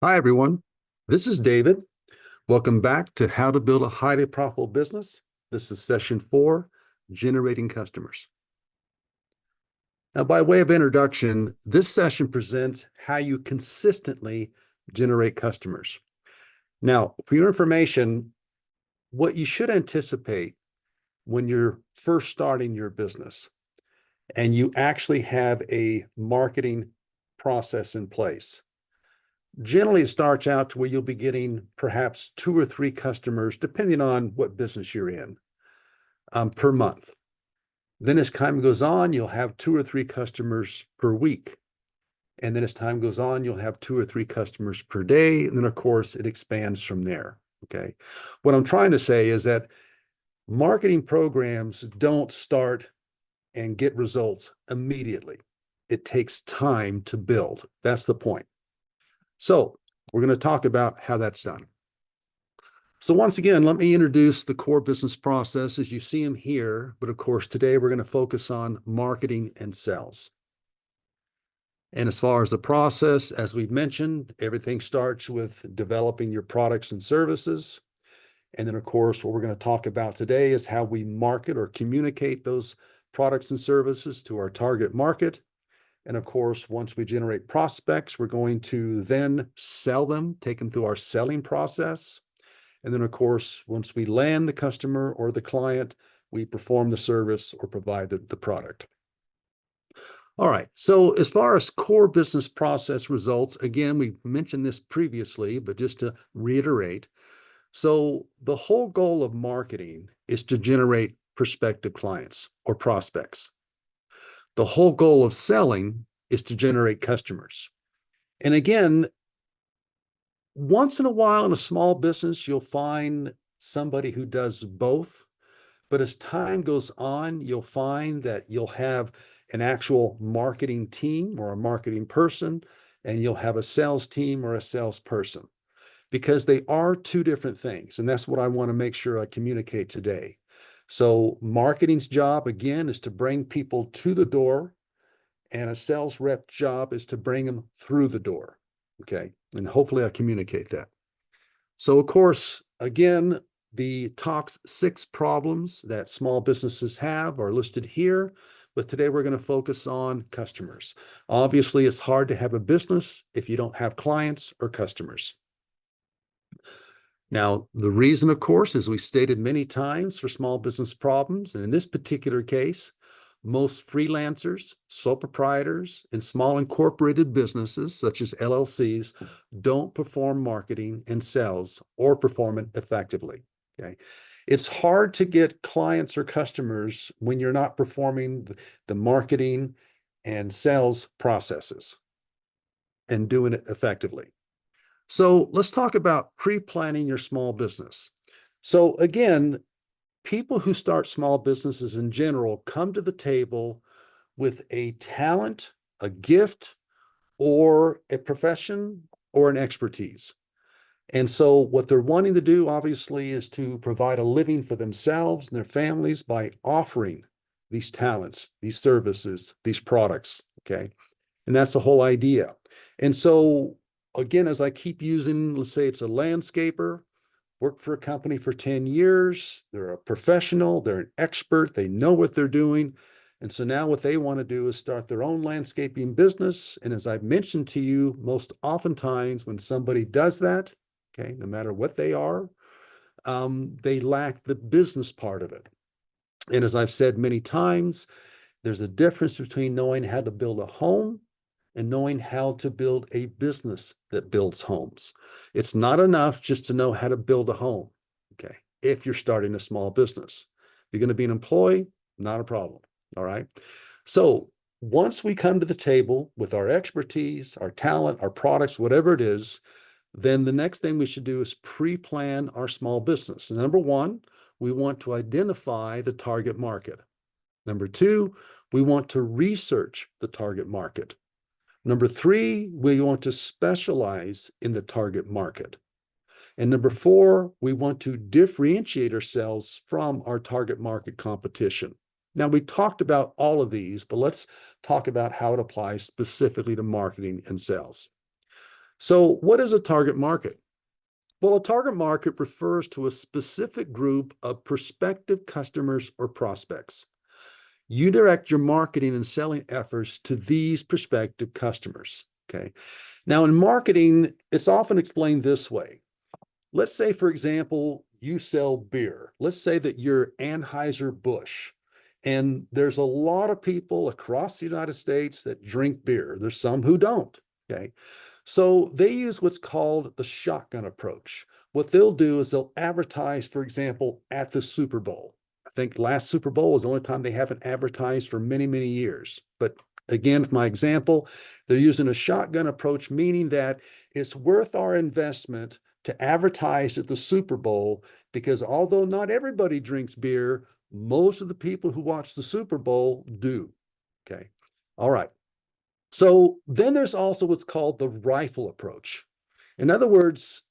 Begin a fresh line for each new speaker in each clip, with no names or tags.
Hi, everyone. This is David. Welcome back to How to Build a Highly Profitable Business. This is session 4, Generating Customers. Now, by way of introduction, this session presents how you consistently generate customers. Now, for your information, what you should anticipate when you're first starting your business and you actually have a marketing process in place. Generally, it starts out to where you'll be getting perhaps 2 or 3 customers, depending on what business you're in, per month. Then as time goes on, you'll have 2 or 3 customers per week. And then as time goes on, you'll have 2 or 3 customers per day. And then, of course, it expands from there. Okay. What I'm trying to say is that marketing programs don't start and get results immediately. It takes time to build. That's the point. So we're going to talk about how that's done. So once again, let me introduce the core business process as you see them here. But of course, today we're going to focus on marketing and sales. And as far as the process, as we've mentioned, everything starts with developing your products and services. And then, of course, what we're going to talk about today is how we market or communicate those products and services to our target market. And of course, once we generate prospects, we're going to then sell them, take them through our selling process. And then, of course, once we land the customer or the client, we perform the service or provide the product. All right. So as far as core business process results, again, we mentioned this previously, but just to reiterate. So the whole goal of marketing is to generate prospective clients or prospects. The whole goal of selling is to generate customers. And again, once in a while in a small business, you'll find somebody who does both. But as time goes on, you'll find that you'll have an actual marketing team or a marketing person, and you'll have a sales team or a salesperson, because they are two different things. And that's what I want to make sure I communicate today. So marketing's job, again, is to bring people to the door, and a sales rep job is to bring them through the door. Okay. And hopefully I communicate that. So, of course, again, the top 6 problems that small businesses have are listed here, but today we're going to focus on customers. Obviously, it's hard to have a business if you don't have clients or customers. Now, the reason, of course, as we stated many times for small business problems, and in this particular case, most freelancers, sole proprietors, and small incorporated businesses, such as LLCs, don't perform marketing and sales or perform it effectively. Okay. It's hard to get clients or customers when you're not performing the marketing and sales processes and doing it effectively. So let's talk about pre-planning your small business. So again, people who start small businesses in general come to the table with a talent, a gift, or a profession or an expertise. And so what they're wanting to do, obviously, is to provide a living for themselves and their families by offering these talents, these services, these products. Okay. And that's the whole idea. And so, again, as I keep using, let's say it's a landscaper, worked for a company for 10 years. They're a professional, they're an expert, they know what they're doing. And so now what they want to do is start their own landscaping business. And as I've mentioned to you, most oftentimes when somebody does that, okay, no matter what they are, they lack the business part of it. And as I've said many times, there's a difference between knowing how to build a home and knowing how to build a business that builds homes. It's not enough just to know how to build a home, okay, if you're starting a small business. You're going to be an employee, not a problem, all right? So once we come to the table with our expertise, our talent, our products, whatever it is, then the next thing we should do is pre-plan our small business. And number 1, we want to identify the target market. Number 2, we want to research the target market. Number 3, we want to specialize in the target market. And number 4, we want to differentiate ourselves from our target market competition. Now, we talked about all of these, but let's talk about how it applies specifically to marketing and sales. So what is a target market? Well, a target market refers to a specific group of prospective customers or prospects. You direct your marketing and selling efforts to these prospective customers. Okay. Now, in marketing, it's often explained this way. Let's say, for example, you sell beer. Let's say that you're Anheuser-Busch, and there's a lot of people across the United States that drink beer. There's some who don't. Okay. So they use what's called the shotgun approach. What they'll do is they'll advertise, for example, at the Super Bowl. I think last Super Bowl was the only time they haven't advertised for many, many years. But again, for my example, they're using a shotgun approach, meaning that it's worth our investment to advertise at the Super Bowl because although not everybody drinks beer, most of the people who watch the Super Bowl do. Okay. All right. So then there's also what's called the rifle approach. In other words,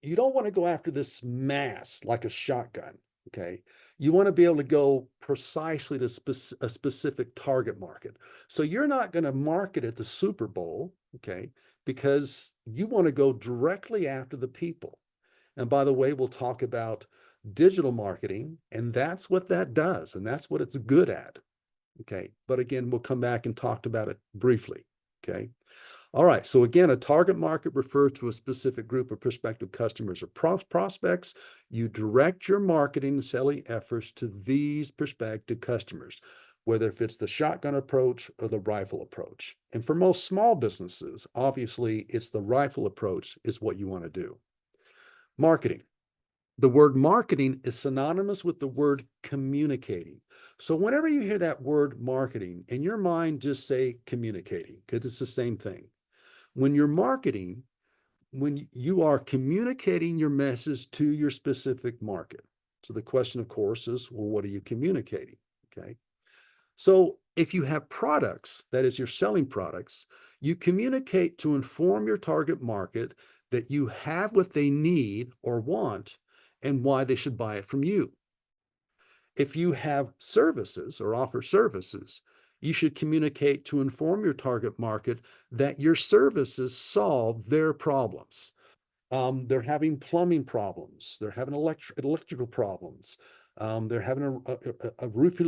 you don't want to go after this mass like a shotgun. Okay. You want to be able to go precisely to a specific target market. So you're not going to market at the Super Bowl. Okay. Because you want to go directly after the people. And by the way, we'll talk about digital marketing, and that's what that does. And that's what it's good at. Okay. But again, we'll come back and talk about it briefly. Okay. All right. So again, a target market refers to a specific group of prospective customers or prospects. You direct your marketing and selling efforts to these prospective customers, whether if it's the shotgun approach or the rifle approach. And for most small businesses, obviously, it's the rifle approach is what you want to do. Marketing. The word marketing is synonymous with the word communicating. So whenever you hear that word marketing, in your mind, just say communicating, because it's the same thing. When you're marketing, when you are communicating your message to your specific market. So the question, of course, is, well, what are you communicating? Okay. So if you have products, that is, you're selling products, you communicate to inform your target market that you have what they need or want and why they should buy it from you. If you have services or offer services, you should communicate to inform your target market that your services solve their problems. They're having plumbing problems. They're having electrical problems. They're having a roof,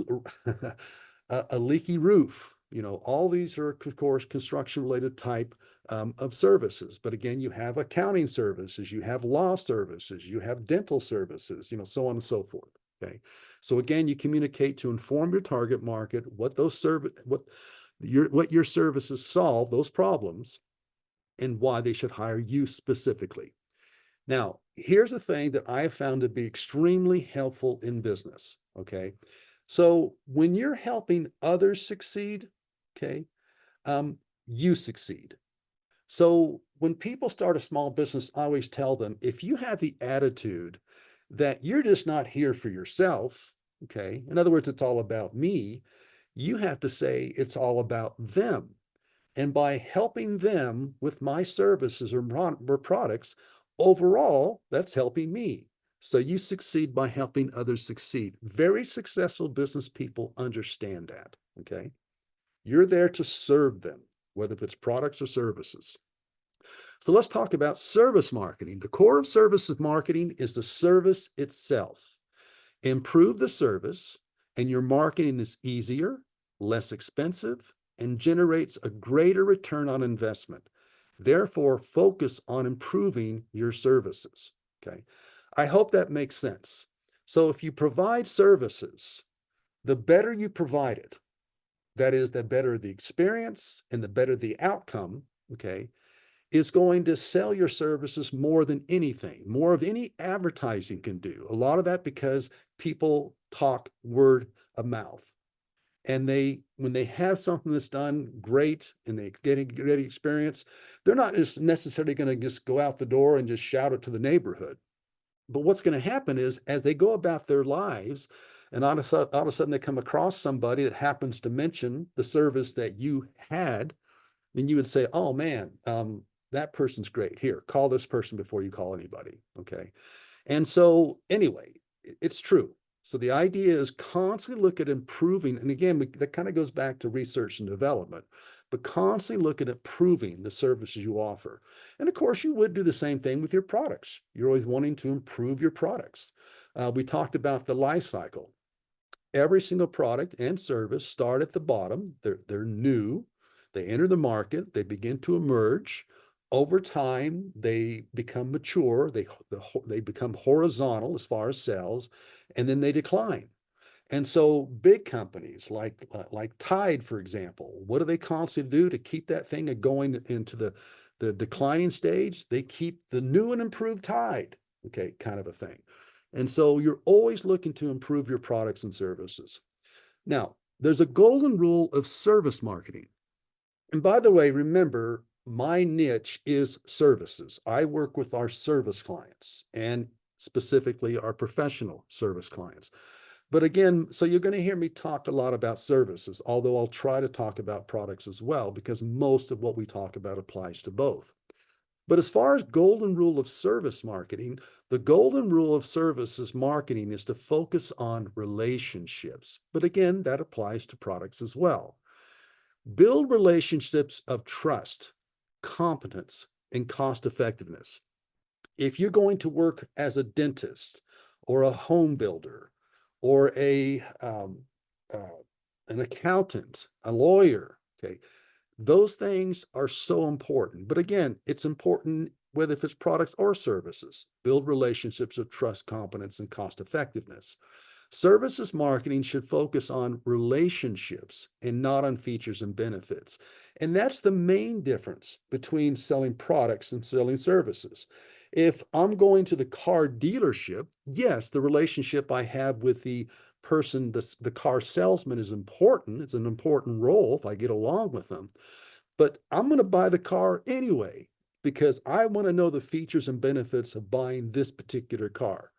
a leaky roof. You know, all these are, of course, construction-related type of services. But again, you have accounting services, you have law services, you have dental services, you know, so on and so forth. Okay. So again, you communicate to inform your target market what your services solve those problems and why they should hire you specifically. Now, here's a thing that I have found to be extremely helpful in business. Okay. So when you're helping others succeed, okay, you succeed. So when people start a small business, I always tell them, if you have the attitude that you're just not here for yourself, okay, in other words, it's all about me, you have to say it's all about them. And by helping them with my services or products, overall, that's helping me. So you succeed by helping others succeed. Very successful business people understand that, okay? You're there to serve them, whether it's products or services. So let's talk about service marketing. The core of service marketing is the service itself. Improve the service, and your marketing is easier, less expensive, and generates a greater return on investment. Therefore, focus on improving your services. Okay. I hope that makes sense. So if you provide services, the better you provide it, that is, the better the experience and the better the outcome, okay, is going to sell your services more than anything, more of any advertising can do. A lot of that because people talk word of mouth. And when they have something that's done great and they get a great experience, they're not just necessarily going to just go out the door and just shout it to the neighborhood. But what's going to happen is as they go about their lives, and all of a sudden they come across somebody that happens to mention the service that you had, then you would say, oh man, that person's great. Here, call this person before you call anybody. Okay. And so anyway, it's true. So the idea is constantly look at improving. And again, that kind of goes back to research and development. but constantly looking at improving the services you offer. And of course, you would do the same thing with your products. You're always wanting to improve your products. We talked about the life cycle. Every single product and service start at the bottom. They're new. They enter the market. They begin to emerge. Over time, they become mature. They become horizontal as far as sales, and then they decline. And so big companies like Tide, for example, what do they constantly do to keep that thing going into the declining stage? They keep the new and improved Tide, okay, kind of a thing. And so you're always looking to improve your products and services. Now, there's a golden rule of service marketing. And by the way, remember, my niche is services. I work with our service clients and specifically our professional service clients. But again, so you're going to hear me talk a lot about services, although I'll try to talk about products as well, because most of what we talk about applies to both. But as far as golden rule of service marketing, the golden rule of services marketing is to focus on relationships. But again, that applies to products as well. Build relationships of trust, competence, and cost effectiveness. If you're going to work as a dentist or a home builder or an accountant, a lawyer, okay, those things are so important. But again, it's important whether if it's products or services. Build relationships of trust, competence, and cost effectiveness. Services marketing should focus on relationships and not on features and benefits. And that's the main difference between selling products and selling services. If I'm going to the car dealership, yes, the relationship I have with the person, the car salesman is important. It's an important role if I get along with them. But I'm going to buy the car anyway because I want to know the features and benefits of buying this particular car.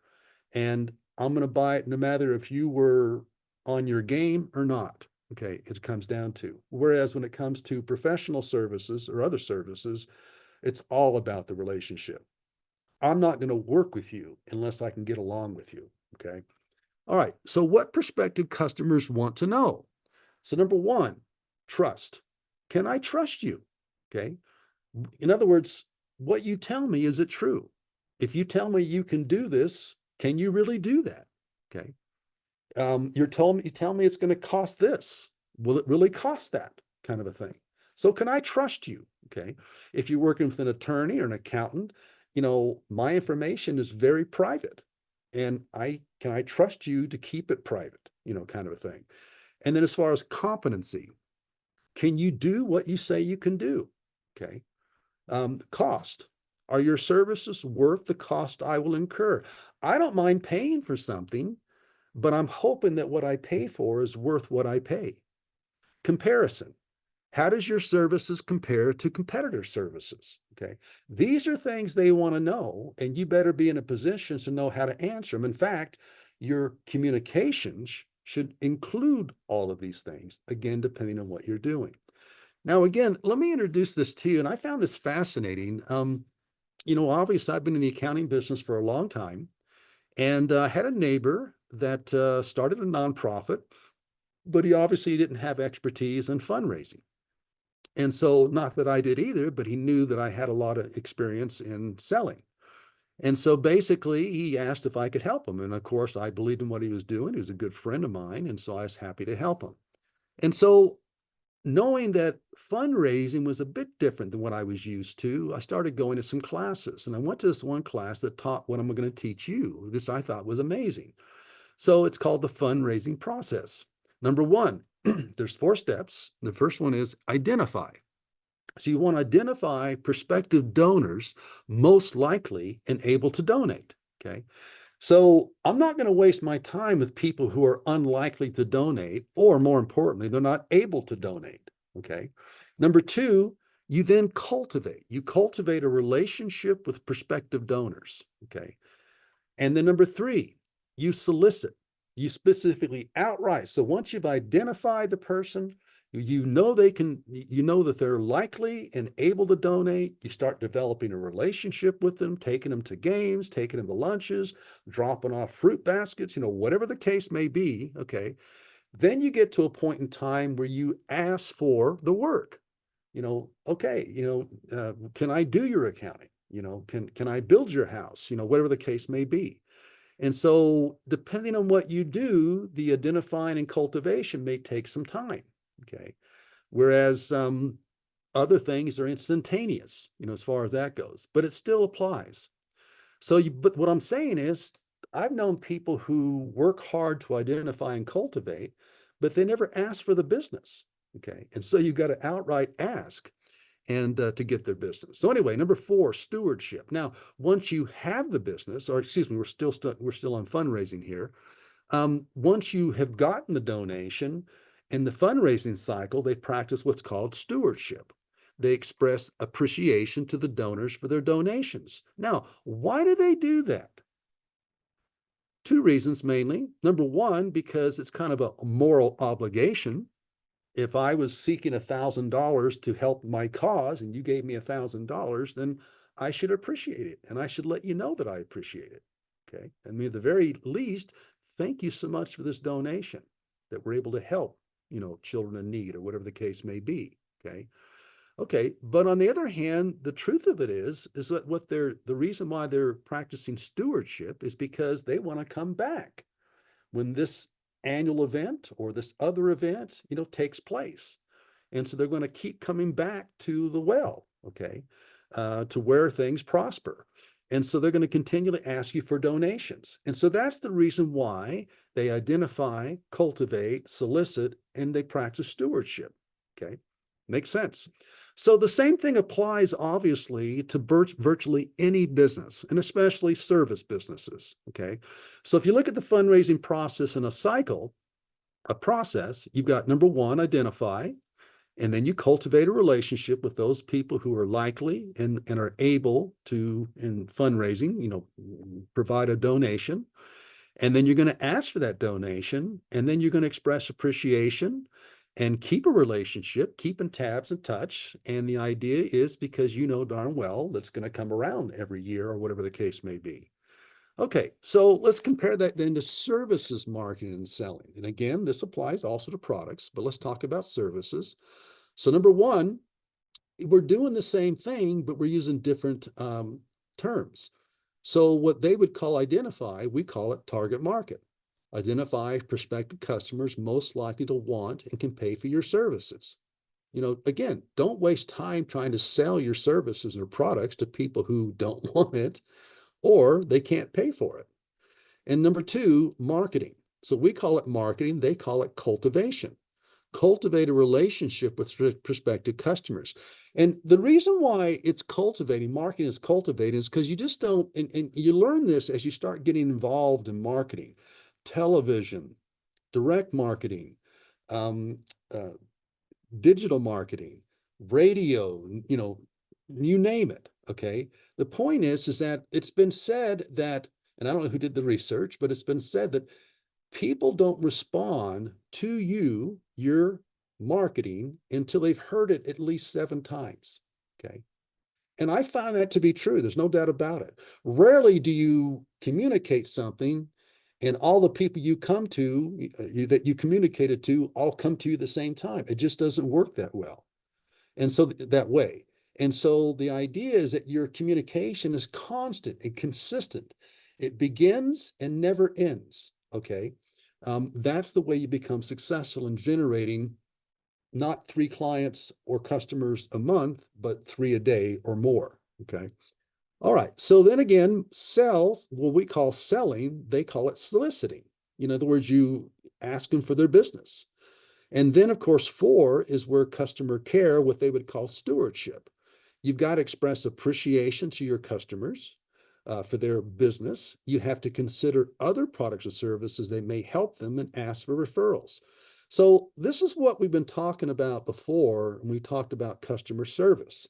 And I'm going to buy it no matter if you were on your game or not. Okay, it comes down to. Whereas when it comes to professional services or other services, it's all about the relationship. I'm not going to work with you unless I can get along with you. Okay. All right. So, what prospective customers want to know? So, number one, trust. Can I trust you? Okay. In other words, what you tell me, is it true? If you tell me you can do this, can you really do that? Okay. You tell me it's going to cost this. Will it really cost that, kind of a thing? So can I trust you? Okay. If you're working with an attorney or an accountant, my information is very private. And can I trust you to keep it private, kind of a thing. And then as far as competency, can you do what you say you can do? Okay. Cost. Are your services worth the cost I will incur? I don't mind paying for something, but I'm hoping that what I pay for is worth what I pay. Comparison. How does your services compare to competitor services? Okay. These are things they want to know, and you better be in a position to know how to answer them. In fact, your communications should include all of these things, again, depending on what you're doing. Now, again, let me introduce this to you, and I found this fascinating. Obviously, I've been in the accounting business for a long time, and I had a neighbor that started a nonprofit, but he obviously didn't have expertise in fundraising. And so, not that I did either, but he knew that I had a lot of experience in selling. And so basically, he asked if I could help him. And of course, I believed in what he was doing. He was a good friend of mine. And so I was happy to help him. And so, knowing that fundraising was a bit different than what I was used to, I started going to some classes. And I went to this one class that taught what I'm going to teach you. This I thought was amazing. So it's called the fundraising process. Number one, there's 4 steps. The first one is identify. So you want to identify prospective donors most likely and able to donate. Okay. So I'm not going to waste my time with people who are unlikely to donate, or more importantly, they're not able to donate. Okay. Number 2, you then cultivate. You cultivate a relationship with prospective donors. Okay. And then number 3, you solicit. You specifically outright. So once you've identified the person, you know that they're likely and able to donate. You start developing a relationship with them, taking them to games, taking them to lunches, dropping off fruit baskets, whatever the case may be. Okay. Then you get to a point in time where you ask for the work. Okay, can I do your accounting? Can I build your house? Whatever the case may be. And so depending on what you do, the identifying and cultivation may take some time. Okay. Whereas other things are instantaneous, as far as that goes, but it still applies. But what I'm saying is, I've known people who work hard to identify and cultivate, but they never ask for the business. Okay. And so you've got to outright ask and to get their business. So anyway, number 4, stewardship. Now, once you have the business, or excuse me, we're still on fundraising here. Once you have gotten the donation in the fundraising cycle, they practice what's called stewardship. They express appreciation to the donors for their donations. Now, why do they do that? 2 reasons mainly. Number 1, because it's kind of a moral obligation. If I was seeking $1,000 to help my cause and you gave me $1,000, then I should appreciate it. And I should let you know that I appreciate it. Okay. I mean, at the very least, thank you so much for this donation that we're able to help, children in need or whatever the case may be. Okay. Okay. But on the other hand, the truth of it is that the reason why they're practicing stewardship is because they want to come back when this annual event or this other event, takes place. And so they're going to keep coming back to the well, okay, to where things prosper. And so they're going to continually ask you for donations. And so that's the reason why they identify, cultivate, solicit, and they practice stewardship. Okay, makes sense. So the same thing applies, obviously, to virtually any business, and especially service businesses. Okay, so if you look at the fundraising process in a process, you've got number 1, identify, and then you cultivate a relationship with those people who are likely and are able to, in fundraising, provide a donation. And then you're going to ask for that donation, and then you're going to express appreciation and keep a relationship, keeping tabs and touch. And the idea is because you know darn well that's going to come around every year or whatever the case may be. Okay, so let's compare that then to services marketing and selling. And again, this applies also to products, but let's talk about services. So number 1, we're doing the same thing, but we're using different terms. So what they would call identify, we call it target market. Identify prospective customers most likely to want and can pay for your services. Again, don't waste time trying to sell your services or products to people who don't want it or they can't pay for it. And number 2, marketing. So we call it marketing, they call it cultivation. Cultivate a relationship with prospective customers. And the reason why it's cultivating, marketing is cultivating, is because you just don't, and you learn this as you start getting involved in marketing, television, direct marketing, um, uh, digital marketing, radio, you name it. Okay. The point is that it's been said that, and I don't know who did the research, but it's been said that people don't respond to your marketing, until they've heard it at least 7 times. Okay. And I find that to be true. There's no doubt about it. Rarely do you communicate something and all the people you come to, that you communicated to, all come to you at the same time. It just doesn't work that well. And so that way. And so the idea is that your communication is constant and consistent. It begins and never ends. Okay. That's the way you become successful in generating not 3 clients or customers a month, but 3 a day or more. Okay. All right. So then again, what we call selling, they call it soliciting. In other words, you ask them for their business. And then, of course, 4 is where customer care, what they would call stewardship. You've got to express appreciation to your customers for their business. You have to consider other products or services that may help them and ask for referrals. So this is what we've been talking about before when we talked about customer service.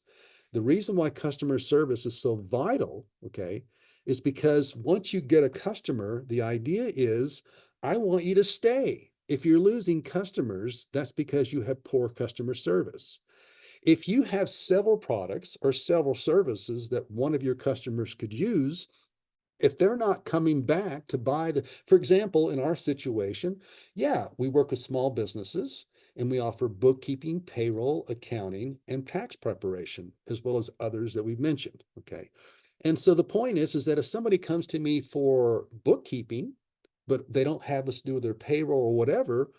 The reason why customer service is so vital, okay, is because once you get a customer, the idea is, I want you to stay. If you're losing customers, that's because you have poor customer service. If you have several products or several services that one of your customers could use, if they're not coming back to buy for example, in our situation, yeah, we work with small businesses. And we offer bookkeeping, payroll, accounting, and tax preparation, as well as others that we've mentioned. Okay. And so the point is that if somebody comes to me for bookkeeping, but they don't have us do their payroll or whatever,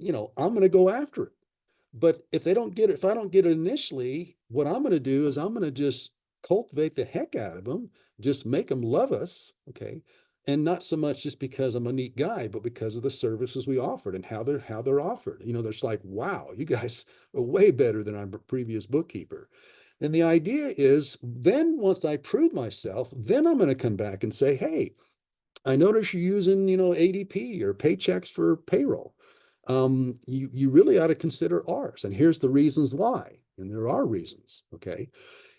I'm going to go after it. But if they don't get it, if I don't get it initially, what I'm going to do is I'm going to just cultivate the heck out of them, just make them love us. Okay. And not so much just because I'm a neat guy, but because of the services we offered and how they're offered. There's like, wow, you guys are way better than our previous bookkeeper. And the idea is then once I prove myself, then I'm going to come back and say, hey, I notice you're using, ADP or Paychex for payroll. You really ought to consider ours. And here's the reasons why. And there are reasons. Okay.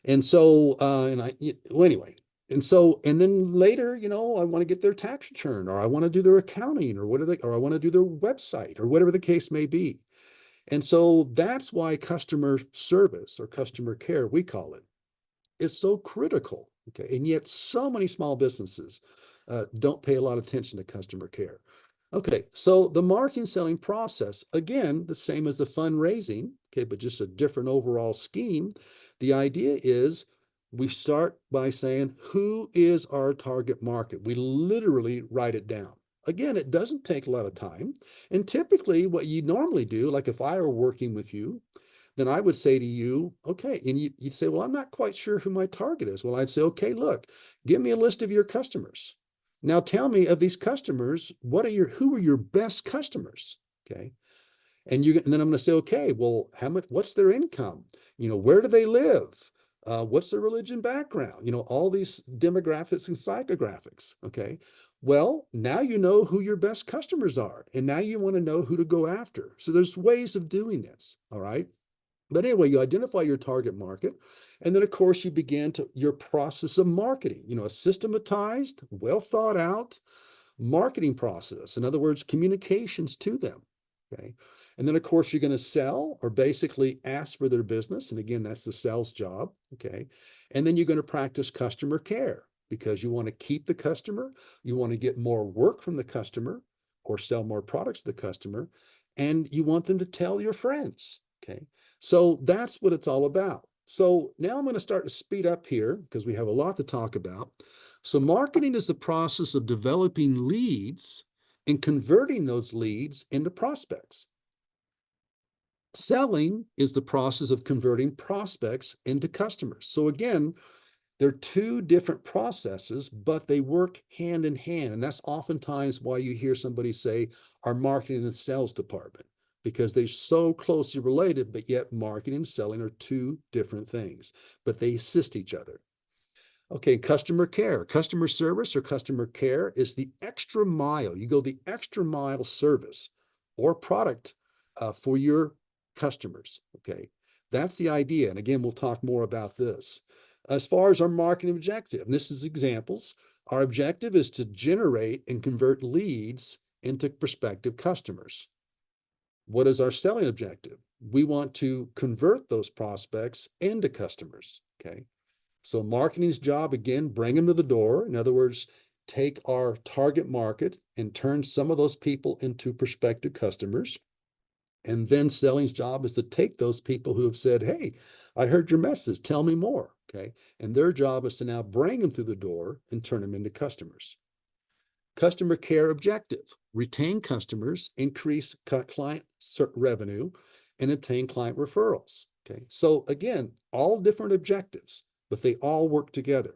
And so, well, anyway, and then later, I want to get their tax return, or I want to do their accounting, or or I want to do their website, or whatever the case may be. And so that's why customer service or customer care, we call it, is so critical. Okay. And yet so many small businesses don't pay a lot of attention to customer care. Okay. So the marketing selling process, again, the same as the fundraising, okay, but just a different overall scheme. The idea is we start by saying, who is our target market? We literally write it down. Again, it doesn't take a lot of time. And typically what you normally do, like if I were working with you, then I would say to you, okay, and you'd say, well, I'm not quite sure who my target is. Well, I'd say, okay, look, give me a list of your customers. Now tell me of these customers, who are your best customers? Okay. And then I'm going to say, okay, well, what's their income? Where do they live? What's their religion background? All these demographics and psychographics. Okay. Well, now you know who your best customers are, and now you want to know who to go after. So there's ways of doing this. All right. But anyway, you identify your target market, and then of course you begin your process of marketing, a systematized, well thought out marketing process. In other words, communications to them. Okay. And then of course you're going to sell or basically ask for their business. And again, that's the sales job. Okay. And then you're going to practice customer care because you want to keep the customer, you want to get more work from the customer or sell more products to the customer, and you want them to tell your friends. Okay. So that's what it's all about. So now I'm going to start to speed up here because we have a lot to talk about. So marketing is the process of developing leads and converting those leads into prospects. Selling is the process of converting prospects into customers. So again, they're two different processes, but they work hand in hand. And that's oftentimes why you hear somebody say our marketing and sales department, because they're so closely related, but yet marketing and selling are two different things, but they assist each other. Okay, customer care, customer service or customer care is the extra mile. You go the extra mile service or product for your customers. Okay, that's the idea. And again, we'll talk more about this. As far as our marketing objective, and this is examples, our objective is to generate and convert leads into prospective customers. What is our selling objective? We want to convert those prospects into customers. Okay. So marketing's job, again, bring them to the door. In other words, take our target market and turn some of those people into prospective customers. And then selling's job is to take those people who have said, hey, I heard your message, tell me more. Okay. And their job is to now bring them through the door and turn them into customers. Customer care objective, retain customers, increase client revenue, and obtain client referrals. Okay. So again, all different objectives, but they all work together.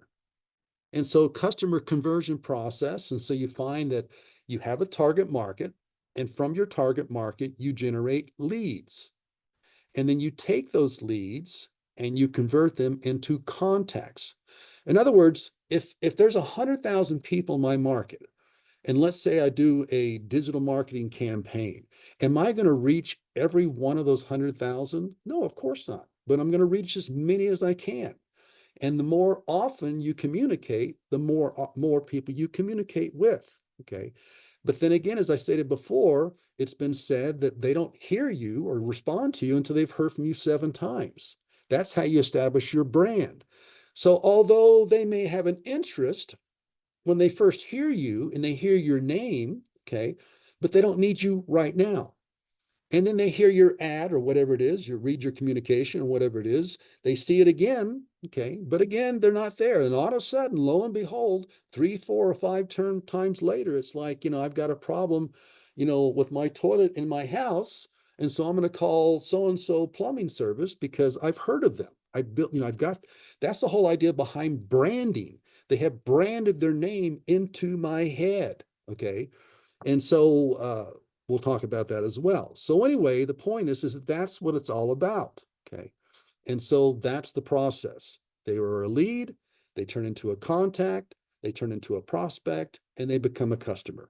And so customer conversion process. And so you find that you have a target market, and from your target market, you generate leads. And then you take those leads and you convert them into contacts. In other words, if there's 100,000 people in my market, and let's say I do a digital marketing campaign, am I going to reach every one of those 100,000? No, of course not. But I'm going to reach as many as I can. And the more often you communicate, the more people you communicate with. Okay. But then again, as I stated before, it's been said that they don't hear you or respond to you until they've heard from you 7 times. That's how you establish your brand. So although they may have an interest when they first hear you and they hear your name, okay, but they don't need you right now. And then they hear your ad or whatever it is, you read your communication or whatever it is, they see it again, okay? But again, they're not there. And all of a sudden, lo and behold, 3, 4, or 5 times later, it's like, I've got a problem, with my toilet in my house. And so I'm going to call so-and-so plumbing service because I've heard of them. I built, that's the whole idea behind branding. They have branded their name into my head, okay? And so we'll talk about that as well. So anyway, the point is that that's what it's all about, okay? And so that's the process. They were a lead, they turn into a contact, they turn into a prospect, and they become a customer.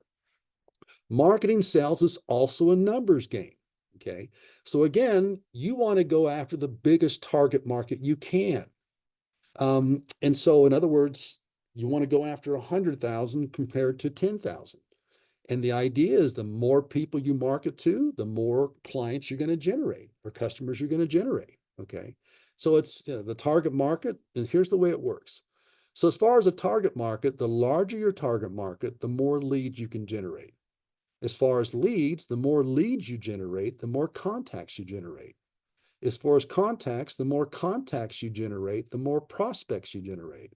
Marketing sales is also a numbers game, okay? So again, you want to go after the biggest target market you can. And so in other words, you want to go after 100,000 compared to 10,000. And the idea is the more people you market to, the more clients you're going to generate or customers you're going to generate. Okay. So it's the target market. And here's the way it works. So as far as a target market, the larger your target market, the more leads you can generate. As far as leads, the more leads you generate, the more contacts you generate. As far as contacts, the more contacts you generate, the more prospects you generate.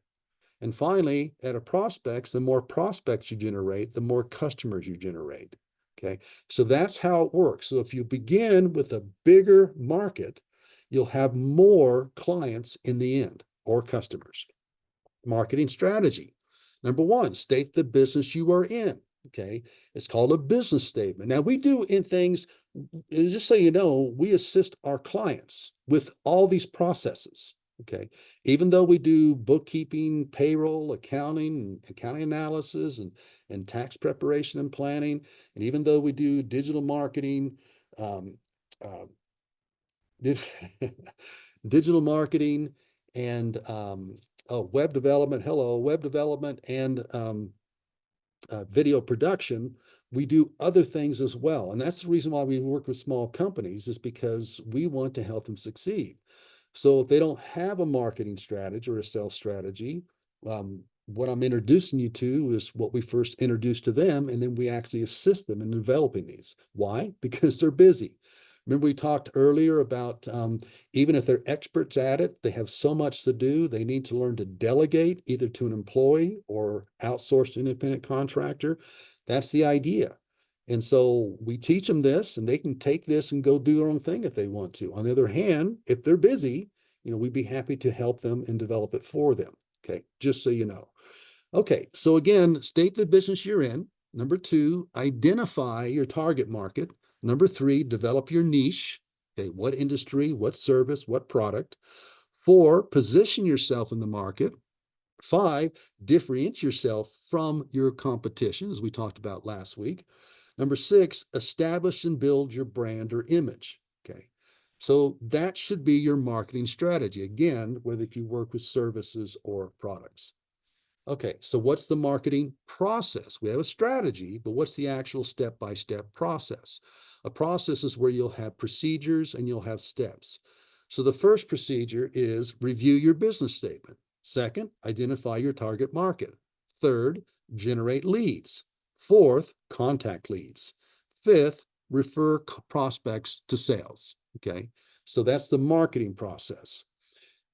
And finally, at a prospects, the more prospects you generate, the more customers you generate. Okay. So that's how it works. So if you begin with a bigger market, you'll have more clients in the end or customers. Marketing strategy. Number one, state the business you are in. Okay. It's called a business statement. Now we do in things, just so you know, we assist our clients with all these processes. Okay. Even though we do bookkeeping, payroll, accounting analysis, and tax preparation and planning, and even though we do digital marketing, um, uh, digital marketing and web development, and video production, we do other things as well. And that's the reason why we work with small companies, is because we want to help them succeed. So if they don't have a marketing strategy or a sales strategy, what I'm introducing you to is what we first introduce to them, and then we actually assist them in developing these. Why? Because they're busy. Remember, we talked earlier about even if they're experts at it, they have so much to do, they need to learn to delegate either to an employee or outsource to an independent contractor. That's the idea. And so we teach them this, and they can take this and go do their own thing if they want to. On the other hand, if they're busy, we'd be happy to help them and develop it for them. Okay, just so you know. Okay, so again, state the business you're in. Number 2, identify your target market. Number 3, develop your niche. Okay, what industry, what service, what product. 4, position yourself in the market. 5, differentiate yourself from your competition, as we talked about last week. Number 6, establish and build your brand or image. Okay, so that should be your marketing strategy. Again, whether if you work with services or products. Okay, so what's the marketing process? We have a strategy, but what's the actual step-by-step process? A process is where you'll have procedures and you'll have steps. So the first procedure is review your business statement. Second, identify your target market. Third, generate leads. Fourth, contact leads. Fifth, refer prospects to sales. Okay, so that's the marketing process.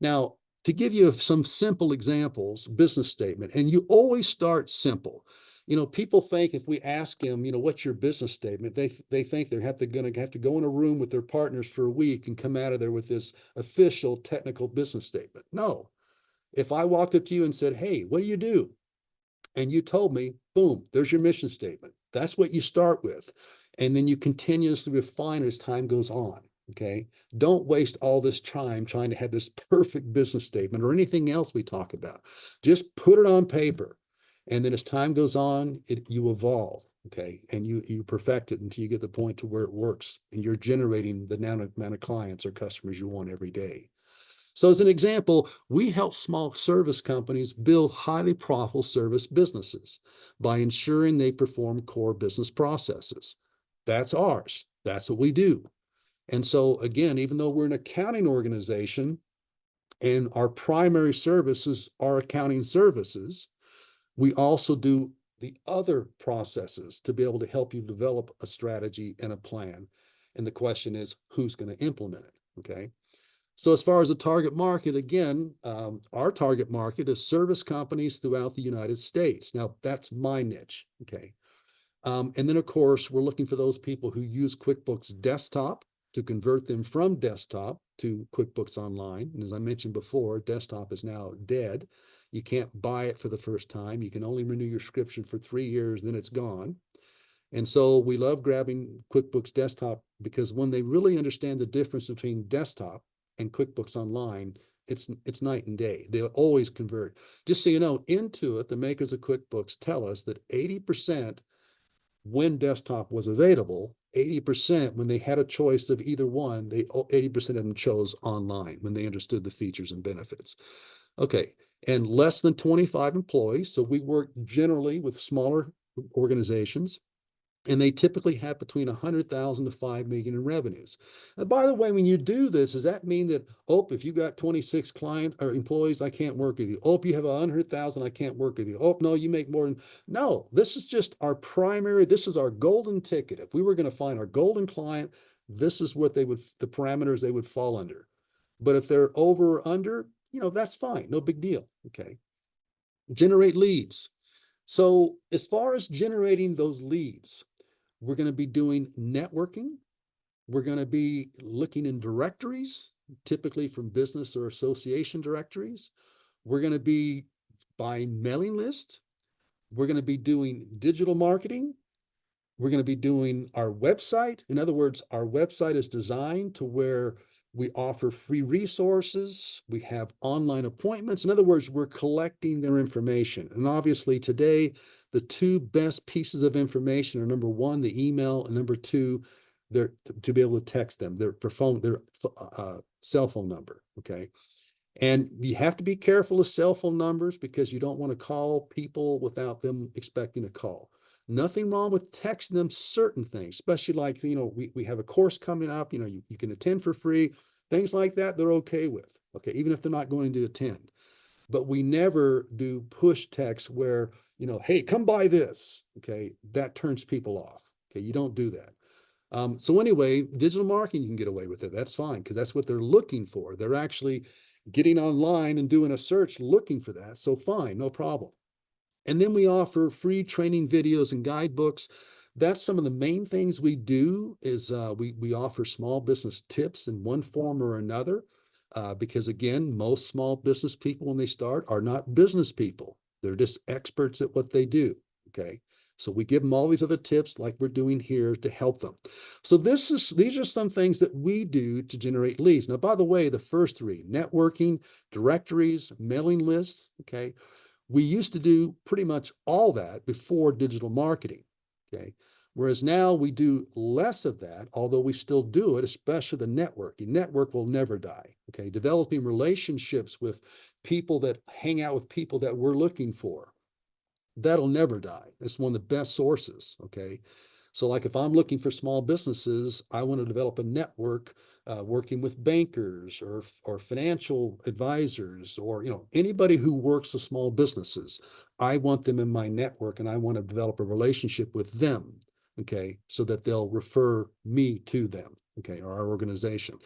Now, to give you some simple examples, business statement, and you always start simple. People think if we ask them, what's your business statement, they think they're going to have to go in a room with their partners for a week and come out of there with this official technical business statement. No. If I walked up to you and said, hey, what do you do? And you told me, boom, there's your mission statement. That's what you start with. And then you continuously refine as time goes on. Okay. Don't waste all this time trying to have this perfect business statement or anything else we talk about. Just put it on paper. And then as time goes on, you evolve. Okay. And you perfect it until you get the point to where it works and you're generating the amount of clients or customers you want every day. So as an example, we help small service companies build highly profitable service businesses by ensuring they perform core business processes. That's ours. That's what we do. And so again, even though we're an accounting organization and our primary services are accounting services, we also do the other processes to be able to help you develop a strategy and a plan. And the question is, who's going to implement it? Okay. So as far as the target market, again, our target market is service companies throughout the United States. Now, that's my niche. Okay. And then, of course, we're looking for those people who use QuickBooks Desktop to convert them from desktop to QuickBooks Online. And as I mentioned before, desktop is now dead. You can't buy it for the first time. You can only renew your subscription for 3 years, then it's gone. And so we love grabbing QuickBooks Desktop because when they really understand the difference between desktop and QuickBooks Online, it's night and day. They'll always convert. Just so you know, Intuit, the makers of QuickBooks, tell us that 80% when desktop was available, 80% when they had a choice of either one, 80% of them chose online when they understood the features and benefits. Okay, and less than 25 employees. So we work generally with smaller organizations, and they typically have between 100,000 to 5 million in revenues. And by the way, when you do this, does that mean that, oh, if you got 26 clients or employees, I can't work with you? Oh, if you have 100,000, I can't work with you. Oh, no, you make more than, no, this is just our primary, this is our golden ticket. If we were going to find our golden client, this is what they would, the parameters they would fall under. But if they're over or under, that's fine, no big deal, okay? Generate leads. So as far as generating those leads, we're going to be doing networking. We're going to be looking in directories, typically from business or association directories. We're going to be buying mailing lists. We're going to be doing digital marketing. We're going to be doing our website. In other words, our website is designed to where we offer free resources. We have online appointments. In other words, we're collecting their information. And obviously today, the two best pieces of information are number one, the email, and number two, to be able to text them, their cell phone number, okay? And you have to be careful of cell phone numbers because you don't want to call people without them expecting a call. Nothing wrong with texting them certain things, especially like, we have a course coming up, you can attend for free, things like that, they're okay with, okay, even if they're not going to attend. But we never do push text where, hey, come buy this, okay, that turns people off, okay, you don't do that. So anyway, digital marketing, you can get away with it, that's fine, because that's what they're looking for. They're actually getting online and doing a search looking for that, so fine, no problem. And then we offer free training videos and guidebooks. That's some of the main things we do is we offer small business tips in one form or another. Because again, most small business people when they start are not business people. They're just experts at what they do, okay? So we give them all these other tips like we're doing here to help them. So these are some things that we do to generate leads. Now, by the way, the first three, networking, directories, mailing lists, okay? We used to do pretty much all that before digital marketing, okay? Whereas now we do less of that, although we still do it, especially the networking. Network will never die, okay? Developing relationships with people that hang out with people that we're looking for, that'll never die. It's one of the best sources, okay? So like if I'm looking for small businesses, I want to develop a network working with bankers or financial advisors or anybody who works with small businesses. I want them in my network and I want to develop a relationship with them, okay, so that they'll refer me to them, okay, or our organization.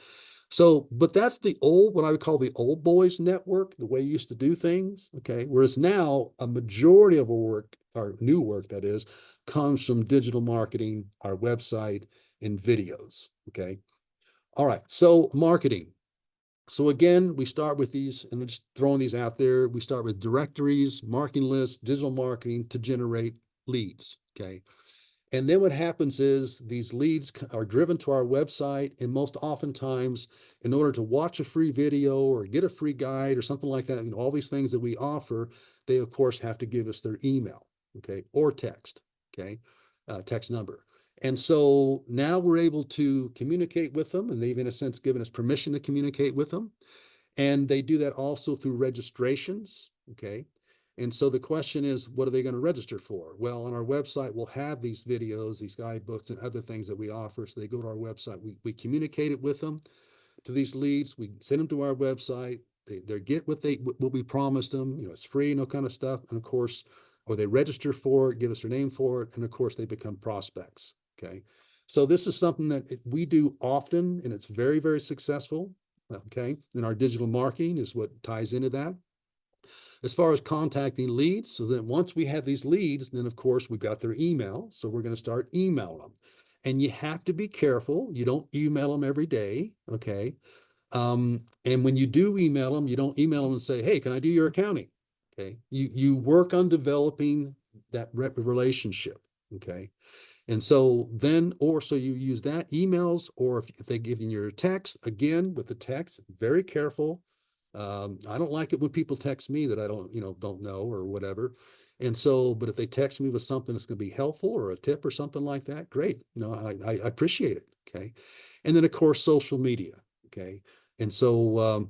So, but that's what I would call the old boys network, the way you used to do things, okay? Whereas now a majority of our work, our new work that is, comes from digital marketing, our website, and videos, okay? All right, so marketing. So again, we start with these, and I'm just throwing these out there. We start with directories, marketing lists, digital marketing to generate leads, okay? And then what happens is these leads are driven to our website, and most oftentimes, in order to watch a free video or get a free guide or something like that, all these things that we offer, they of course have to give us their email, okay, or text, okay, text number. And so now we're able to communicate with them, and they've in a sense given us permission to communicate with them. And they do that also through registrations, okay? And so the question is, what are they going to register for? Well, on our website, we'll have these videos, these guidebooks, and other things that we offer. So they go to our website. We communicate it with them to these leads. We send them to our website. They get what we promised them. It's free, no kind of stuff. And of course, or they register for it, give us their name for it, and of course, they become prospects. Okay. So this is something that we do often, and it's very, very successful. Okay. And our digital marketing is what ties into that. As far as contacting leads, so then once we have these leads, then of course we've got their email. So we're going to start emailing them. And you have to be careful. You don't email them every day. Okay. And when you do email them, you don't email them and say, hey, can I do your accounting? Okay. You work on developing that relationship. Okay. And so then, or so you use that emails, or if they give you your text, again, with the text, very careful. I don't like it when people text me that I don't know or whatever. And so, but if they text me with something that's going to be helpful or a tip or something like that, great. I appreciate it. Okay. And then of course, social media. Okay. And so,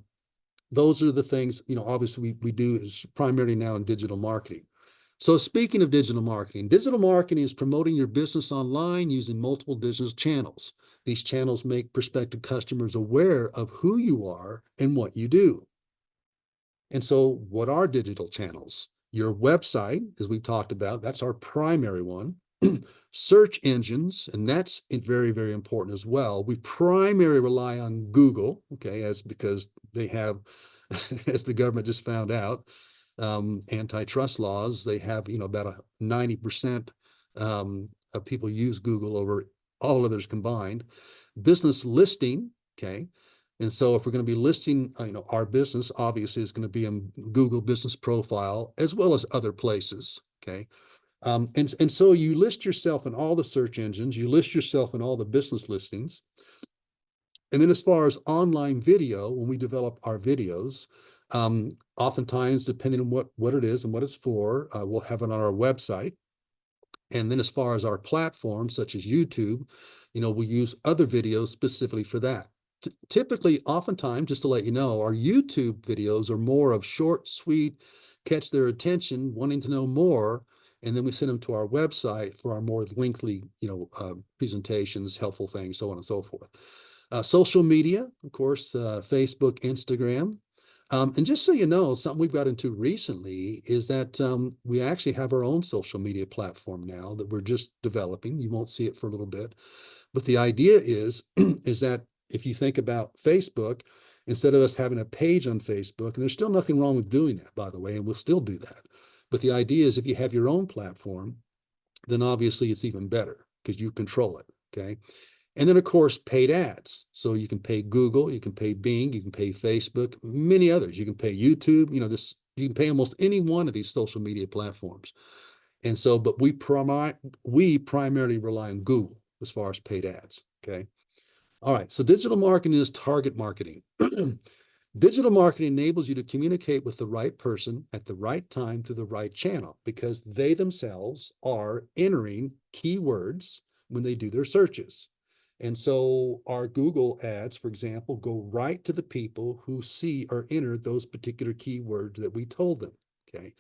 those are the things, obviously we do is primarily now in digital marketing. So speaking of digital marketing is promoting your business online using multiple digital channels. These channels make prospective customers aware of who you are and what you do. And so what are digital channels? Your website, as we've talked about, that's our primary one. Search engines, and that's very, very important as well. We primarily rely on Google, okay, because they have, as the government just found out, antitrust laws. They have, about 90% of people use Google over all others combined. Business listing, okay. And so if we're going to be listing, our business, obviously is going to be in Google Business Profile as well as other places, okay. And so you list yourself in all the search engines, you list yourself in all the business listings. And then as far as online video, when we develop our videos, oftentimes, depending on what it is and what it's for, we'll have it on our website. And then as far as our platforms, such as YouTube, we use other videos specifically for that. Typically, oftentimes, just to let you know, our YouTube videos are more of short, sweet, catch their attention, wanting to know more. And then we send them to our website for our more lengthy, presentations, helpful things, so on and so forth. Social media, of course, Facebook, Instagram. And just so you know, something we've got into recently is that we actually have our own social media platform now that we're just developing. You won't see it for a little bit. But the idea is that if you think about Facebook, instead of us having a page on Facebook, and there's still nothing wrong with doing that, by the way, and we'll still do that. But the idea is if you have your own platform, then obviously it's even better because you control it, okay? And then, of course, paid ads. So you can pay Google, you can pay Bing, you can pay Facebook, many others. You can pay YouTube, you can pay almost any one of these social media platforms. And so, but we primarily rely on Google as far as paid ads, okay? All right, so digital marketing is target marketing. Digital marketing enables you to communicate with the right person at the right time through the right channel because they themselves are entering keywords when they do their searches. And so our Google ads, for example, go right to the people who see or enter those particular keywords that we told them, okay?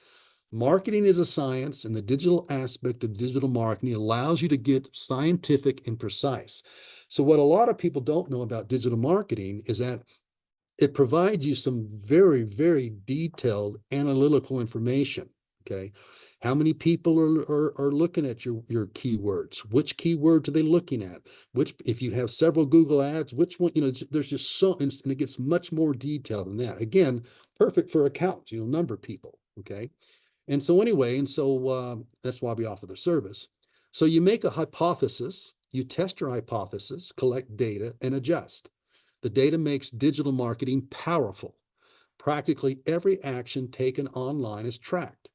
Marketing is a science, and the digital aspect of digital marketing allows you to get scientific and precise. So what a lot of people don't know about digital marketing is that it provides you some very, very detailed analytical information, okay? How many people are looking at your keywords? Which keywords are they looking at? If you have several Google ads, which one, there's just so, and it gets much more detailed than that. Again, perfect for accounts, number people, okay? And so anyway, that's why we offer the service. So you make a hypothesis, you test your hypothesis, collect data, and adjust. The data makes digital marketing powerful. Practically every action taken online is tracked.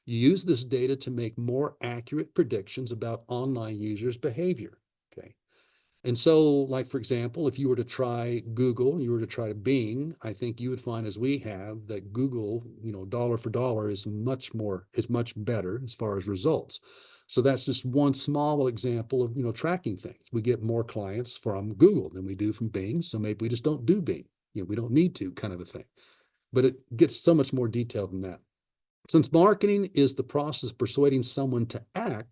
You use this data to make more accurate predictions about online users' behavior, okay? And so, like, for example, if you were to try Google, you were to try Bing, I think you would find, as we have, that Google, dollar for dollar is much better as far as results. So that's just one small example of, tracking things. We get more clients from Google than we do from Bing. So maybe we just don't do Bing. We don't need to, kind of a thing. But it gets so much more detailed than that. Since marketing is the process of persuading someone to act,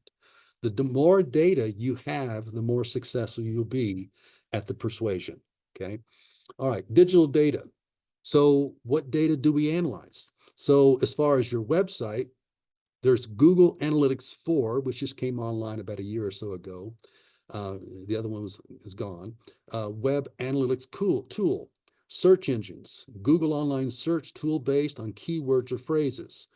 the more data you have, the more successful you'll be at the persuasion, okay? All right, digital data. So what data do we analyze? So as far as your website, there's Google Analytics 4, which just came online about a year or so ago. The other one is gone. Web analytics tool, search engines, Google online search tool based on keywords or phrases,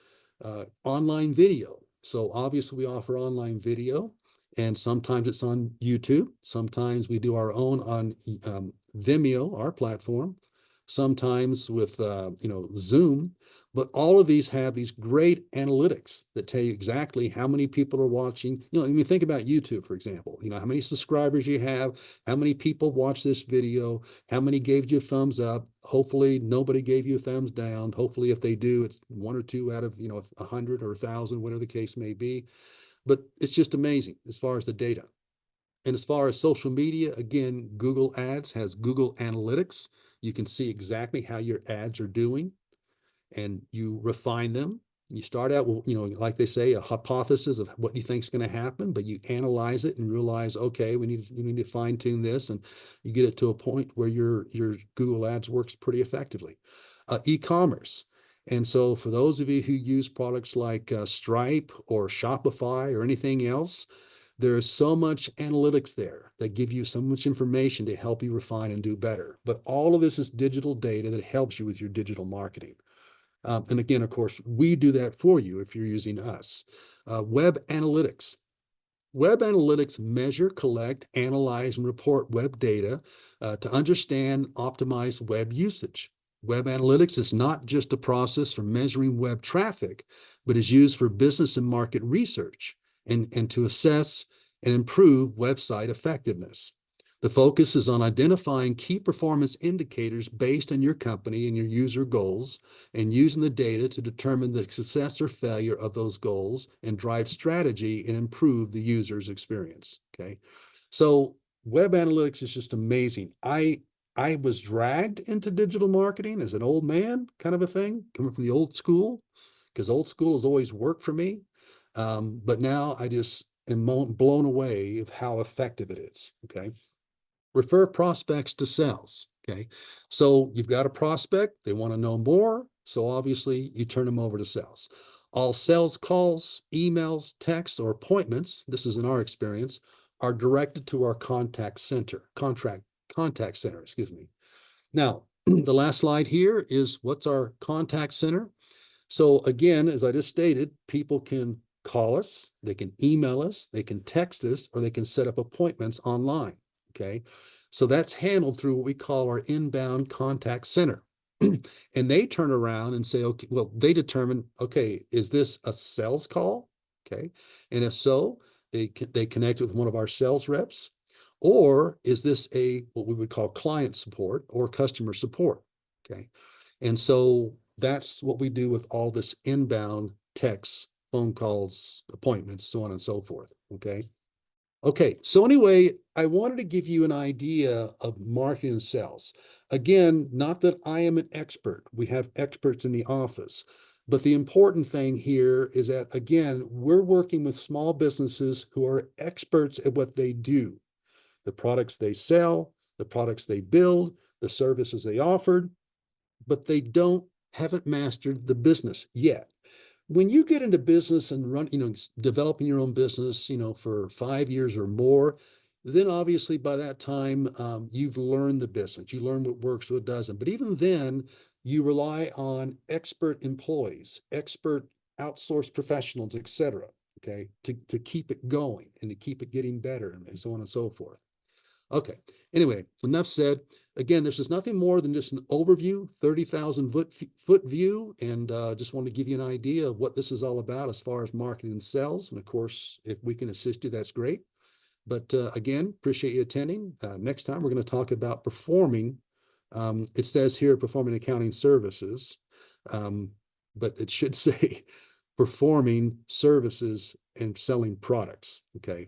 online video. So obviously we offer online video, and sometimes it's on YouTube. Sometimes we do our own on Vimeo, our platform. Sometimes with Zoom. But all of these have these great analytics that tell you exactly how many people are watching. I mean, think about YouTube, for example. How many subscribers you have, how many people watch this video, how many gave you a thumbs up. Hopefully nobody gave you a thumbs down. Hopefully if they do, it's one or two out of 100 or 1,000, whatever the case may be. But it's just amazing as far as the data. And as far as social media, again, Google Ads has Google Analytics. You can see exactly how your ads are doing, and you refine them. You start out with, like they say, a hypothesis of what you think is going to happen, but you analyze it and realize, okay, you need to fine tune this, and you get it to a point where your Google Ads works pretty effectively. E-commerce. And so for those of you who use products like Stripe or Shopify or anything else, there is so much analytics there that give you so much information to help you refine and do better. But all of this is digital data that helps you with your digital marketing. And again, of course, we do that for you if you're using us. Web analytics. Web analytics measure, collect, analyze, and report web data to understand, optimize web usage. Web analytics is not just a process for measuring web traffic, but is used for business and market research and to assess and improve website effectiveness. The focus is on identifying key performance indicators based on your company and your user goals, and using the data to determine the success or failure of those goals and drive strategy and improve the user's experience. Okay. So web analytics is just amazing. I was dragged into digital marketing as an old man, kind of a thing, coming from the old school, because old school has always worked for me. But now I just am blown away of how effective it is. Okay. Refer prospects to sales. Okay. So you've got a prospect, they want to know more. So obviously you turn them over to sales. All sales calls, emails, texts, or appointments, this is in our experience, are directed to our contact center, excuse me. Now, the last slide here is what's our contact center? So again, as I just stated, people can call us, they can email us, they can text us, or they can set up appointments online. Okay. So that's handled through what we call our inbound contact center. And they turn around and say, okay, well, they determine, okay, is this a sales call? Okay. And if so, they connect with one of our sales reps, or is this what we would call client support or customer support? Okay. And so that's what we do with all this inbound texts, phone calls, appointments, so on and so forth. Okay. Okay, so anyway, I wanted to give you an idea of marketing and sales. Again, not that I am an expert. We have experts in the office. But the important thing here is that, again, we're working with small businesses who are experts at what they do, the products they sell, the products they build, the services they offered, but they haven't mastered the business yet. When you get into business and developing your own business, for 5 years or more, then obviously by that time, you've learned the business. You learn what works, what doesn't. But even then, you rely on expert employees, expert outsourced professionals, et cetera, okay, to keep it going and to keep it getting better and so on and so forth. Okay. Anyway, enough said. Again, this is nothing more than just an overview, 30,000 foot view, and just want to give you an idea of what this is all about as far as marketing and sales. And of course, if we can assist you, that's great. But again, appreciate you attending. Next time, we're going to talk about performing. It says here performing accounting services, but it should say performing services and selling products. Okay.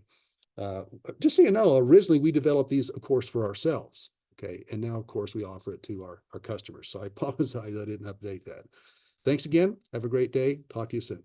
Just so you know, originally we developed these, of course, for ourselves. Okay. And now, of course, we offer it to our customers. So I apologize I didn't update that. Thanks again. Have a great day. Talk to you soon.